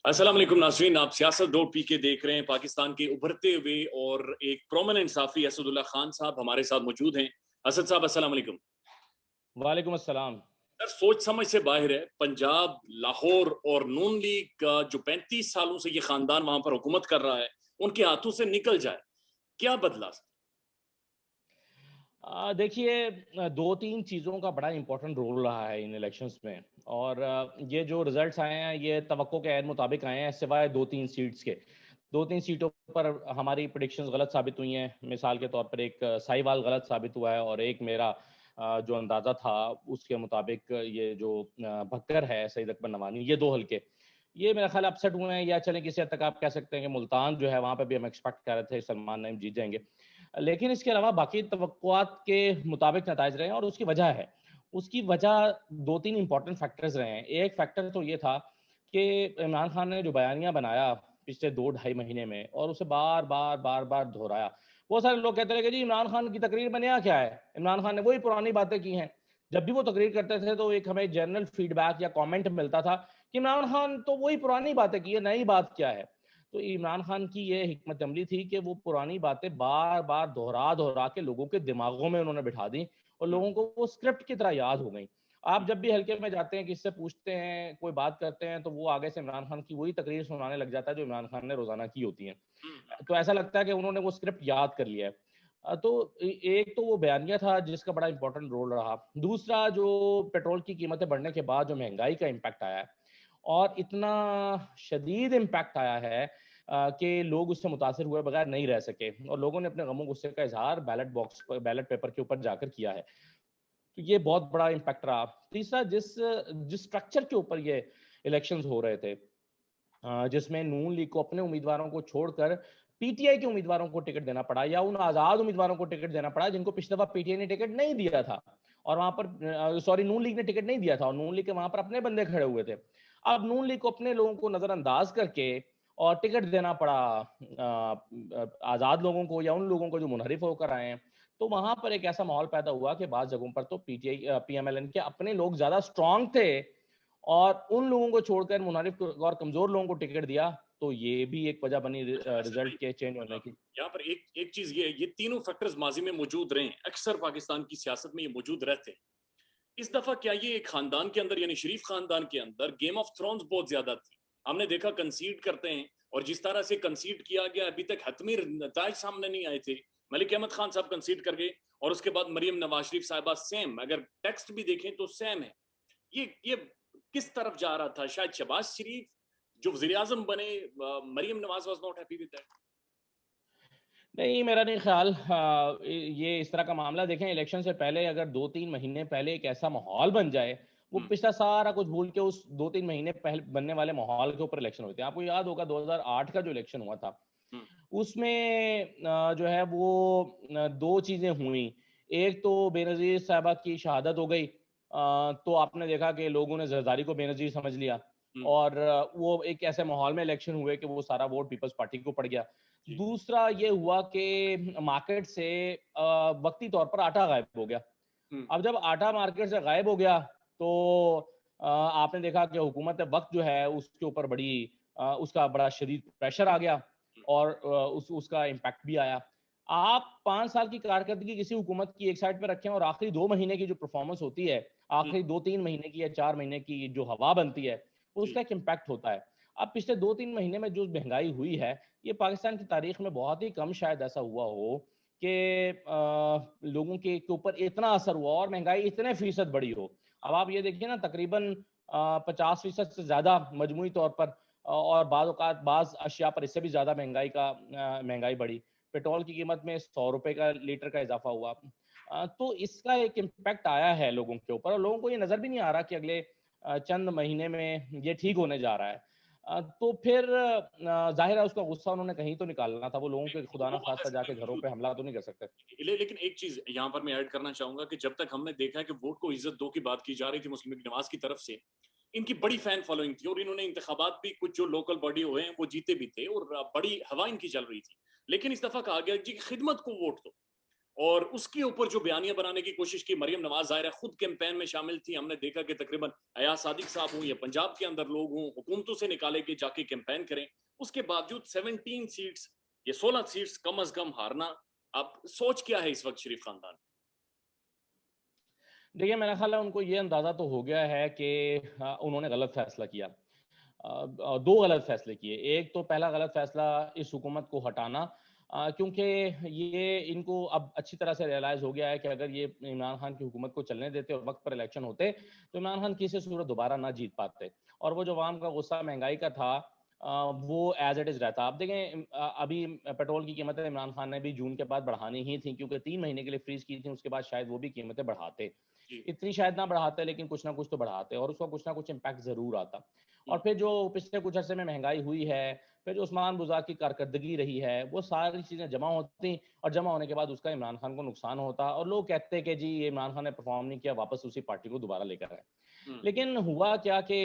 अस्सलाम वालेकुम नाज़रीन, आप सियासत डॉट पी के देख रहे हैं। पाकिस्तान के उभरते हुए और एक प्रोमिनेंट साफ़ी असदुल्ला खान साहब हमारे साथ मौजूद हैं। असद साहब अस्सलाम वालेकुम। वालेकुम अस्सलाम। सर, सोच समझ से बाहर है, पंजाब, लाहौर और नून लीग का जो 35 सालों से ये खानदान वहां पर हुकूमत कर रहा है, उनके हाथों से निकल जाए, क्या बदला सर? देखिए, 2-3 चीज़ों का बड़ा इम्पोर्टेंट रोल रहा है इन इलेक्शंस में। और ये जो रिज़ल्ट्स आए हैं ये तवक्को के ऐन मुताबिक आए हैं, सिवाय 2-3 सीट्स के। 2-3 सीटों पर हमारी प्रेडिक्शंस गलत साबित हुई हैं। मिसाल के तौर पर एक साहिवाल गलत साबित हुआ है और एक मेरा जो अंदाज़ा था उसके मुताबिक ये जो भक्कर है सईद अकबर नवानी, ये 2 हल्के, ये मेरा ख़्याल अपसेट हुए हैं, या चलें किसी हद तक आप कह सकते हैं कि मुल्तान जो है वहाँ पे भी हम एक्सपेक्ट कर रहे थे सलमान नईम जीत जाएँगे। लेकिन इसके अलावा बाकी तवक्कुआत के मुताबिक नताइज रहे हैं और उसकी वजह है। उसकी वजह 2-3 इम्पोर्टेंट फैक्टर्स रहे हैं। एक फैक्टर तो ये था कि इमरान खान ने जो बयानिया बनाया पिछले 2 ढाई महीने में और उसे बार-बार, बार-बार दोहराया। बहुत सारे लोग कहते रहे कि जी इमरान खान की तकरीर में नया क्या है? इमरान खान ने वही पुरानी बातें की हैं। जब भी वो तकरीर करते थे तो एक हमें जनरल फीडबैक या कमेंट मिलता था कि इमरान खान तो वही पुरानी बातें की है, नई बात क्या है? तो इमरान खान की ये हिकमत अमली थी कि वो पुरानी बातें बार-बार दोहरा-दोहरा के लोगों के दिमागों में उन्होंने बिठा दी और हुँ, लोगों को वो स्क्रिप्ट की तरह याद हो गई। आप जब भी हल्के में जाते हैं, किसी से पूछते हैं, कोई बात करते हैं, तो वो आगे से इमरान खान की वही तकरीर सुनाने लग जाता है जो इमरान खान ने रोज़ाना की होती हैं। हुँ, हुँ, तो ऐसा लगता है कि उन्होंने वो स्क्रिप्ट याद कर लिया है। तो एक तो वो बयानिया था जिसका बड़ा इंपॉर्टेंट रोल रहा। दूसरा, जो पेट्रोल की कीमतें बढ़ने के बाद जो महँगाई का इम्पैक्ट आया है और इतना शदीद इम्पैक्ट आया है कि लोग उससे मुतासिर हुए बगैर नहीं रह सके और लोगों ने अपने गमो गुस्से का इज़हार बैलेट पेपर के ऊपर जाकर किया है। तो ये बहुत बड़ा इम्पैक्ट रहा। तीसरा, जिस जिस स्ट्रक्चर के ऊपर ये इलेक्शंस हो रहे थे, जिसमें नून लीग को अपने उम्मीदवारों को छोड़कर पीटीआई के उम्मीदवारों को टिकट देना पड़ा या उन आज़ाद उम्मीदवारों को टिकट देना पड़ा जिनको पिछली दफ़ा पीटीआई ने टिकट नहीं दिया था और वहाँ पर सॉरी, नून लीग ने टिकट नहीं दिया था और नून लीग के वहाँ पर अपने बंदे खड़े हुए थे। अब नून लीग को अपने लोगों को नज़रअंदाज करके और टिकट देना पड़ा आज़ाद लोगों को या उन लोगों को जो मुनहरिफ होकर आए हैं। तो वहाँ पर एक ऐसा माहौल पैदा हुआ कि बाज़ जगहों पर तो पीटीआई पीएमएलएन के अपने लोग ज़्यादा स्ट्रॉन्ग थे और उन लोगों को छोड़कर मुनारिफ और कमज़ोर लोगों को टिकट दिया, तो ये भी एक वजह बनी असद भाई, रिज़ल्ट के चेंज होने की। यहाँ पर एक एक चीज़ ये है, ये तीनों फैक्टर्स माज़ी में मौजूद रहे हैं, अक्सर पाकिस्तान की सियासत में ये मौजूद रहते हैं। इस दफा क्या ये खानदान के अंदर यानी शरीफ खानदान के अंदर गेम ऑफ थ्रोन्स बहुत ज्यादा थी। हमने देखा कंसीड करते हैं और जिस तरह से कंसीड किया गया अभी तक हतमी नताज सामने नहीं आए थे। मलिक अहमद खान साहब कंसीड कर गए और उसके बाद मरियम नवाज शरीफ साहिबा सेम, अगर टेक्स्ट भी देखें तो सेम है। ये किस तरफ जा रहा था? शायद शहबाज शरीफ जो वजीर आजम बने, Maryam Nawaz was not happy with that. नहीं, मेरा नहीं ख़्याल ये इस तरह का मामला। देखें, इलेक्शन से पहले अगर 2-3 महीने पहले एक ऐसा माहौल बन जाए, वो हम्म, पिछला सारा कुछ भूल के उस 2-3 महीने पहले बनने वाले माहौल के ऊपर इलेक्शन होते हैं। आपको याद होगा 2008 का जो इलेक्शन हुआ था, हम्म, उसमें जो है वो 2 चीज़ें हुई। एक तो बेनज़ीर साहिबा की शहादत हो गई, तो आपने देखा कि लोगों ने ज़रदारी को बेनज़ीर समझ लिया हम्म, और वो एक ऐसे माहौल में इलेक्शन हुए कि वो सारा वोट पीपल्स पार्टी को पड़ गया। जी, दूसरा ये हुआ कि मार्केट से वक़्ती तौर पर आटा गायब हो गया। हम्म, अब जब आटा मार्केट से गायब हो गया तो आपने देखा कि हुकूमत वक़्त जो है उसके ऊपर उसका बड़ा शदीद प्रेशर आ गया हम्म, और उसका इम्पैक्ट भी आया। आप 5 साल की कारकर्दगी किसी हुकूमत की एक साइड पे रखें और आखिरी 2 महीने की जो परफॉर्मेंस होती है, हम्म, आखिरी 2-3 महीने की या 4 महीने की जो हवा बनती है, जी, उसका एक इम्पैक्ट होता है। अब पिछले 2-3 महीने में जो महँगाई हुई है, ये पाकिस्तान की तारीख में बहुत ही कम शायद ऐसा हुआ हो कि लोगों के ऊपर इतना असर हुआ और महँगाई इतने फ़ीसद बढ़ी हो। अब आप ये देखिए ना, तकरीबन 50% से ज़्यादा मजमूई तौर पर और बाज़ औक़ात बाज़ अशिया पर इससे भी ज़्यादा महँगाई बढ़ी। पेट्रोल की कीमत में ₹100 का लीटर का इज़ाफ़ा हुआ। तो इसका एक इम्पैक्ट आया है लोगों के ऊपर और लोगों को ये नज़र भी नहीं आ रहा कि अगले चंद महीने में ये ठीक होने जा रहा है। तो फिर ज़ाहिर है उसका गुस्सा उन्होंने कहीं तो निकालना था। वो लोगों के खुदा ना वो ख़ास्ता असद जाके में घरों मौजूद पे हमला तो नहीं कर सकते। लेकिन एक चीज यहाँ पर मैं ऐड करना चाहूंगा कि जब तक हमने देखा है कि वोट को इज्जत दो की बात की जा रही थी मुस्लिम लीग नवाज की तरफ से, इनकी बड़ी फैन फॉलोइंग थी और इन्होंने इंतखाबात भी कुछ जो लोकल बॉडी हुए हैं वो जीते भी थे और बड़ी हवा इनकी चल रही थी। लेकिन इस दफा कहा गया जी खिदमत को वोट दो। और उसके ऊपर जो बयानियां बनाने की कोशिश की, मरियम नवाज ज़ाहिर है खुद कैंपेन में शामिल थी। हमने देखा कि तकरीबन अयाज सादिक साहब हों या पंजाब के अंदर लोग हों, हुकूमतों से निकाले के जाके कैंपेन करें, उसके बावजूद 17 सीट्स या 16 सीट्स कम अज कम हारना, आप सोच क्या है इस वक्त शरीफ खानदान? देखिए, मेरा ख्याल है उनको ये अंदाज़ा तो हो गया है कि उन्होंने गलत फैसला किया। 2 गलत फैसले किए। एक तो पहला गलत फैसला इस हुकूमत को हटाना, क्योंकि ये इनको अब अच्छी तरह से रियलाइज़ हो गया है कि अगर ये इमरान खान की हुकूमत को चलने देते और वक़्त पर इलेक्शन होते, तो इमरान खान किसी सूरत दोबारा ना जीत पाते। और वो जो अवाम का गुस्सा महँगाई का था, वो एज़ इट इज़ रहता। अब देखें, अभी पेट्रोल की कीमतें इमरान खान ने भी जून के बाद बढ़ानी ही थी, क्योंकि 3 महीने के लिए फ्रीज़ की थी, उसके बाद शायद वो भी कीमतें बढ़ाते। जी। इतनी शायद ना बढ़ाते, लेकिन कुछ ना कुछ तो बढ़ाते और उसका कुछ ना कुछ इम्पैक्ट ज़रूर आता। और हम्म, फिर जो पिछले कुछ अरसे में महँगाई हुई है, फिर जो उस्मान बुज़ाक की कारकर्दगी रही है, वो सारी चीज़ें जमा होती और जमा होने के बाद उसका इमरान खान को नुकसान होता और लोग कहते कि जी, ये इमरान खान ने परफ़ॉर्म नहीं किया, वापस उसी पार्टी को दोबारा लेकर आए। हम्म, लेकिन हुआ क्या कि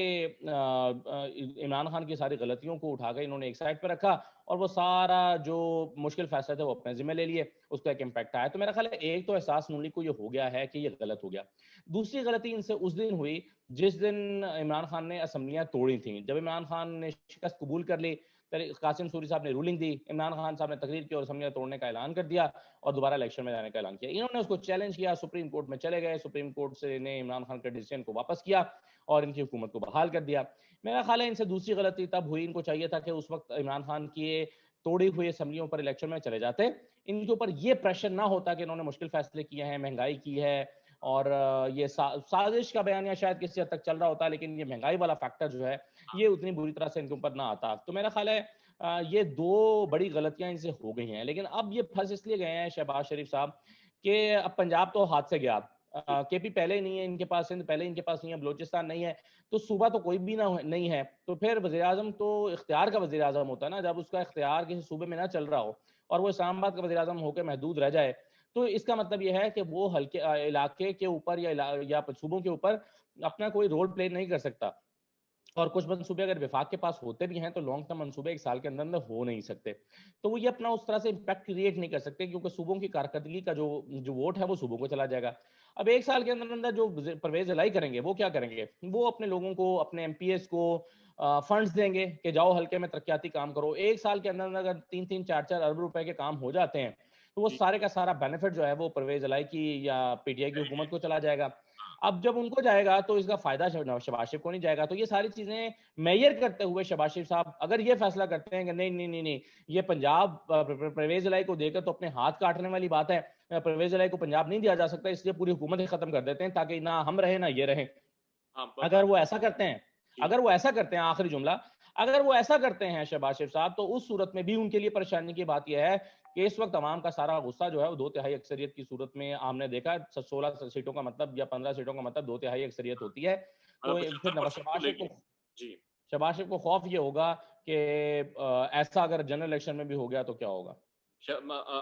इमरान खान की सारी गलतियों को उठाकर इन्होंने एक साइड पे रखा और वो सारा जो मुश्किल फैसले थे वो अपने ज़िम्मे ले लिए, उसका एक इम्पैक्ट आया। तो मेरा ख़्याल है एक तो एहसास नून लीग को ये हो गया है कि ये गलत हो गया। दूसरी गलती इनसे उस दिन हुई जिस दिन इमरान खान ने असेंबलियाँ तोड़ी थीं। जब इमरान खान ने शिकस्त कबूल कर ली, कासिम सूरी साहब ने रूलिंग दी, इमरान खान साहब ने तकरीर की और असेंबलियाँ तोड़ने का ऐलान कर दिया और दोबारा इलेक्शन में जाने का ऐलान किया। इन्होंने उसको चैलेंज किया, सुप्रीम कोर्ट में चले गए, सुप्रीम कोर्ट से ने इमरान खान के डिसीजन को वापस किया और इनकी हुकूमत को बहाल कर दिया। मेरा ख़्याल है इनसे दूसरी गलती तब हुई, इनको चाहिए था कि उस वक़्त इमरान खान की ये तोड़ी हुई असेंबलियों पर इलेक्शन में चले जाते। इनके ऊपर ये प्रेशर ना होता कि इन्होंने मुश्किल फ़ैसले किए हैं, महँगाई की है और ये साज़िश का बयानिया शायद किसी हद तक चल रहा होता, लेकिन ये महँगाई वाला फैक्टर जो है, ये उतनी बुरी तरह से इनके ऊपर ना आता। तो मेरा ख़्याल है ये 2 बड़ी गलतियाँ इनसे हो गई हैं। लेकिन अब ये फँस इसलिए गए हैं शहबाज शरीफ साहब कि अब पंजाब तो हाथ से गया। केपी पहले ही नहीं है इनके पास, सिंध पहले इनके पास नहीं है, बलूचिस्तान नहीं है, तो सूबा तो कोई भी नहीं है। तो फिर वज़ीर-ए-आज़म तो इख्तियार का वज़ीर-ए-आज़म होता है ना, जब उसका इख्तियार किसी सूबे में ना चल रहा हो और वो इस्लामाबाद का वज़ीर-ए-आज़म होके महदूद रह जाए, तो इसका मतलब ये है कि वो हल्के इलाके के ऊपर या सूबों के ऊपर अपना कोई रोल प्ले नहीं कर सकता। और कुछ मंसूबे अगर विफाक के पास होते भी हैं, तो लॉन्ग टर्म मंसूबे 1 साल के अंदर-अंदर हो नहीं सकते। तो वो ये अपना उस तरह से इम्पैक्ट क्रिएट नहीं कर सकते, क्योंकि सूबों की कारकर्दगी का जो जो वोट है, वो सूबों को चला जाएगा। अब 1 साल के अंदर-अंदर जो परवेज़ इलाही करेंगे, वो क्या करेंगे? वो अपने लोगों को, अपने एमपीएस को फंड्स देंगे कि जाओ हल्के में तरक्याती काम करो। 1 साल के अंदर अगर 3-3, 4-4 अरब रुपए के काम हो जाते हैं, तो वो जी। सारे का सारा बेनिफिट जो है, वो परवेज़ इलाही की या पीटीआई की हुकूमत को चला जाएगा। अब जब उनको जाएगा तो इसका फ़ायदा शहबाज शरीफ को नहीं जाएगा। तो ये सारी चीज़ें मेजर करते हुए शहबाज शरीफ साहब अगर ये फैसला करते हैं कि नहीं, ये पंजाब परवेज़ इलाही को देकर तो अपने हाथ काटने वाली बात है। परवेज़ इलाही को पंजाब नहीं दिया जा सकता, इसलिए पूरी हुकूमत ही खत्म कर देते हैं ताकि ना हम रहें, ना ये रहें। हाँ, अगर वो ऐसा करते हैं जी। आखिरी जुमला, अगर वो ऐसा करते हैं शहबाज शरीफ साहब, तो उस सूरत में भी उनके लिए परेशानी की बात ये है कि इस वक़्त अवाम का सारा गुस्सा जो है वो 2 तिहाई अक्सरियत की सूरत में हमने देखा है, 16 सीटों का मतलब या 15 सीटों का मतलब 2 तिहाई अक्सरियत होती है। तो फिर नवाज़ 75% को लेके। जी। शहबाज शरीफ को खौफ ये होगा कि ऐसा अगर जनरल इलेक्शन में भी हो गया तो क्या होगा?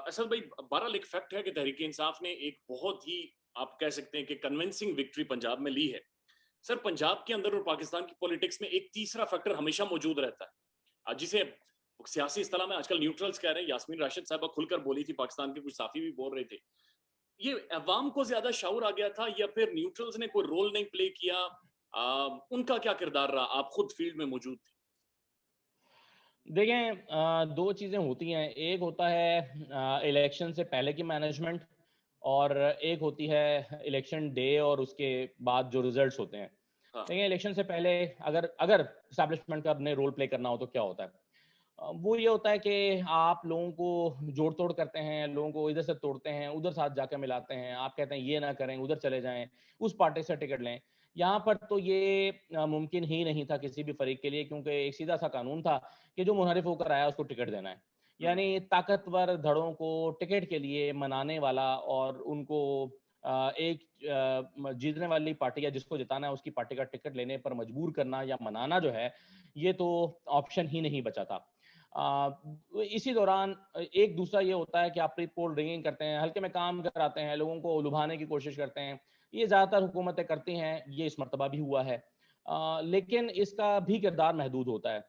असद भाई, बहरहाल एक फैक्ट है कि तहरीक इंसाफ ने एक बहुत ही, आप कह सकते हैं कि कन्विंसिंग विक्ट्री पंजाब में ली है। सर, पंजाब के अंदर और पाकिस्तान की पॉलिटिक्स में एक तीसरा फैक्टर हमेशा मौजूद रहता है, जिसे सियासी इस्तेलाह में आजकल न्यूट्रल्स कह रहे हैं। यास्मीन राशिद साहबा खुलकर बोली थी, पाकिस्तान के कुछ साफी भी बोल रहे थे। ये अवाम को ज्यादा शऊर आ गया था या फिर न्यूट्रल्स ने कोई रोल नहीं प्ले किया? उनका क्या किरदार रहा? आप खुद फील्ड में मौजूद थे। देखें, 2 चीज़ें होती हैं। एक होता है इलेक्शन से पहले की मैनेजमेंट और एक होती है इलेक्शन डे और उसके बाद जो रिजल्ट्स होते हैं। हाँ। देखिए, इलेक्शन से पहले अगर अगर एस्टैब्लिशमेंट का अपने रोल प्ले करना हो तो क्या होता है? वो ये होता है कि आप लोगों को जोड़-तोड़ करते हैं, लोगों को इधर से तोड़ते हैं, उधर साथ जाके मिलाते हैं। आप कहते हैं ये ना करें, उधर चले जाएँ, उस पार्टी से टिकट लें। यहाँ पर तो ये मुमकिन ही नहीं था किसी भी फरीक के लिए, क्योंकि एक सीधा-सा कानून था कि जो मुनहरिफ होकर आया उसको टिकट देना है। हम्म, यानी ताकतवर धड़ों को टिकट के लिए मनाने वाला और उनको एक जीतने वाली पार्टी या जिसको जिताना है उसकी पार्टी का टिकट लेने पर मजबूर करना या मनाना जो है, ये तो ऑप्शन ही नहीं बचा था। इसी दौरान एक दूसरा ये होता है कि आप प्री पोल रिगिंग करते हैं, हल्के में काम कराते हैं, लोगों को लुभाने की कोशिश करते हैं। ये ज़्यादातर हुकूमतें करती हैं, ये इस मर्तबा भी हुआ है। लेकिन इसका भी किरदार महदूद होता है।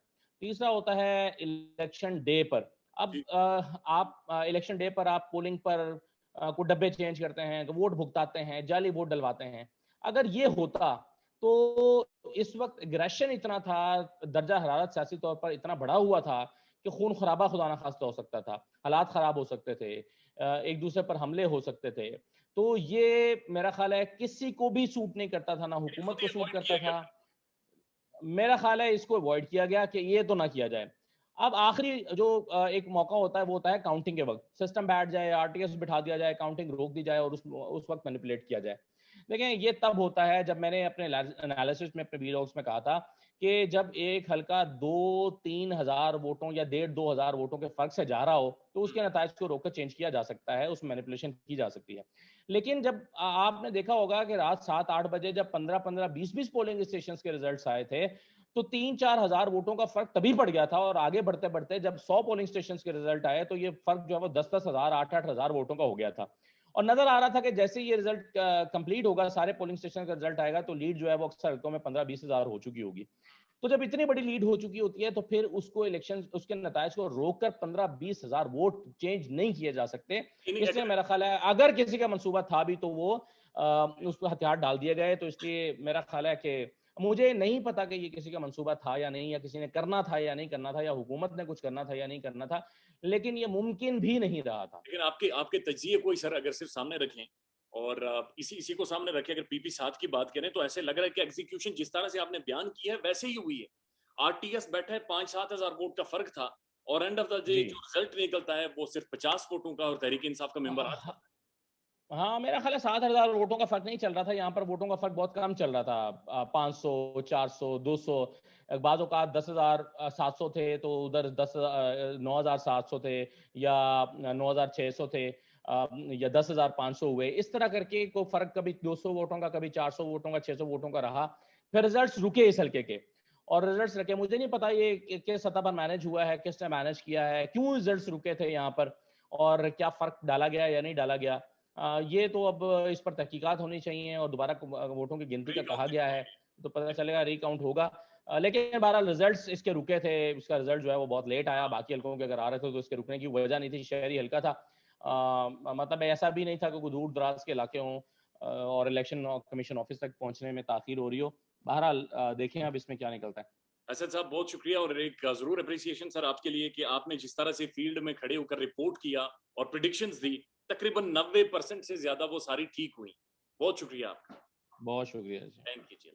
तीसरा होता है इलेक्शन डे पर। अब जी। आप इलेक्शन डे पर आप पोलिंग पर को डब्बे चेंज करते हैं, वोट भुगताते हैं, जाली वोट डलवाते हैं। अगर ये होता तो इस वक्त एग्रेशन इतना था, दर्जा हरारत सियासी तौर पर इतना बढ़ा हुआ था कि खून खराबा खुदा ना खास्ता हो सकता था, हालात खराब हो सकते थे, एक दूसरे पर हमले हो सकते थे। तो ये मेरा ख्याल है किसी को भी सूट नहीं करता था, ना ये हुकूमत खुद को ही सूट अवॉइड करता किया गया था। था। मेरा ख्याल है इसको अवॉइड किया गया कि ये तो ना किया जाए। अब आखिरी जो एक मौका होता है वो होता है काउंटिंग के वक्त, सिस्टम बैठ जाए, आरटीएस बिठा दिया जाए, काउंटिंग रोक दी जाए और उस वक्त मैनिपुलेट किया जाए। देखें ये तब होता है जब मैंने अपने एनालिसिस में, अपने वीलॉग्स में कहा था कि जब एक हल्का 2-3 हजार वोटों या 1.5-2 हजार वोटों के फर्क से जा रहा हो तो उसके नताज को रोककर चेंज किया जा सकता है, उसमें मैनिपुलेशन की जा सकती है। लेकिन जब आपने देखा होगा कि रात 7-8 बजे जब 15-15, 20-20 पोलिंग स्टेशन के रिजल्ट आए थे तो 3-4 हजार वोटों का फर्क तभी पड़ गया था, और आगे बढ़ते बढ़ते जब 100 पोलिंग स्टेशन के रिजल्ट आए तो ये फर्क जो है वो 10-10 हजार, 8-8 हजार वोटों का हो गया था। और नजर आ रहा था कि जैसे ये रिजल्ट कंप्लीट होगा, सारे पोलिंग स्टेशन का रिजल्ट आएगा तो लीड जो है वो अक्सर हल्कों में 15-20 हजार हो चुकी होगी। तो जब इतनी बड़ी लीड हो चुकी होती है तो फिर उसको इलेक्शन, उसके नताज को रोककर 15-20 हजार वोट चेंज नहीं किए जा सकते। नहीं, इसलिए अगर मेरा ख्याल है अगर किसी का मंसूबा था भी तो वो उस पर हथियार डाल दिए गए। तो इसलिए मेरा ख्याल है कि मुझे नहीं पता कि ये किसी का मंसूबा था या नहीं, या किसी ने करना था या नहीं करना था, या हुकूमत ने कुछ करना था या नहीं करना था, लेकिन ये मुमकिन भी नहीं रहा था। लेकिन आपके आपके तजिए को ही सर अगर सिर्फ सामने रखें और इसी इसी को सामने रखें, अगर पीपी 7 की बात करें तो ऐसे लग रहा है कि एग्जीक्यूशन जिस तरह से आपने बयान किया है वैसे ही हुई है। आरटीएस बैठा है, 5-7 हजार वोट का फर्क था और एंड ऑफ द डे जी। जो रिजल्ट निकलता है वो सिर्फ 50 वोटों का और तहरीक इंसाफ का मेंबर आ हाँ, जाता हाँ, मेरा ख्याल है 7 हजार वोटों का फर्क नहीं चल रहा था, यहाँ पर वोटों का फर्क बहुत कम चल रहा था, 500, 400, 200, बाजों का 10,700 थे तो उधर 9,700 थे, या 9,600 थे, या 10,500 हुए, इस तरह करके को फर्क कभी 200 वोटों का, कभी 400 वोटों का, 600 वोटों का रहा। फिर रिजल्ट्स रुके इस हल्के के, और रिजल्ट्स रखे, मुझे नहीं पता ये किस सतह पर मैनेज हुआ है, किसने मैनेज किया है, क्यों रिजल्ट्स रुके थे यहाँ पर, और क्या फर्क डाला गया या नहीं डाला गया। ये तो अब इस पर तहकीकात होनी चाहिए, और दोबारा वोटों की गिनती है। का कहा रिकाउंटिंग गया है तो पता चलेगा, रिकाउंट होगा। लेकिन बहरहाल रिजल्ट्स इसके रुके थे, इसका रिजल्ट जो है वो बहुत लेट आया, बाकी हल्कों के अगर आ रहे थे तो इसके रुकने की वजह नहीं थी, शहरी हल्का था। मतलब ऐसा भी नहीं था कि कोई दूर दराज के इलाके हों और इलेक्शन कमीशन ऑफिस तक पहुंचने में ताखीर हो रही हो। बहरहाल देखें अब इसमें क्या निकलता है। असद साहब बहुत शुक्रिया और एक जरूर अप्रिसिएशन सर आपके लिए कि आपने जिस तरह से फील्ड में खड़े होकर रिपोर्ट किया और प्रिडिक्शंस दी, तकरीबन 90% से ज्यादा वो सारी ठीक हुई। बहुत शुक्रिया आपका। बहुत शुक्रिया जी। Thank you ji.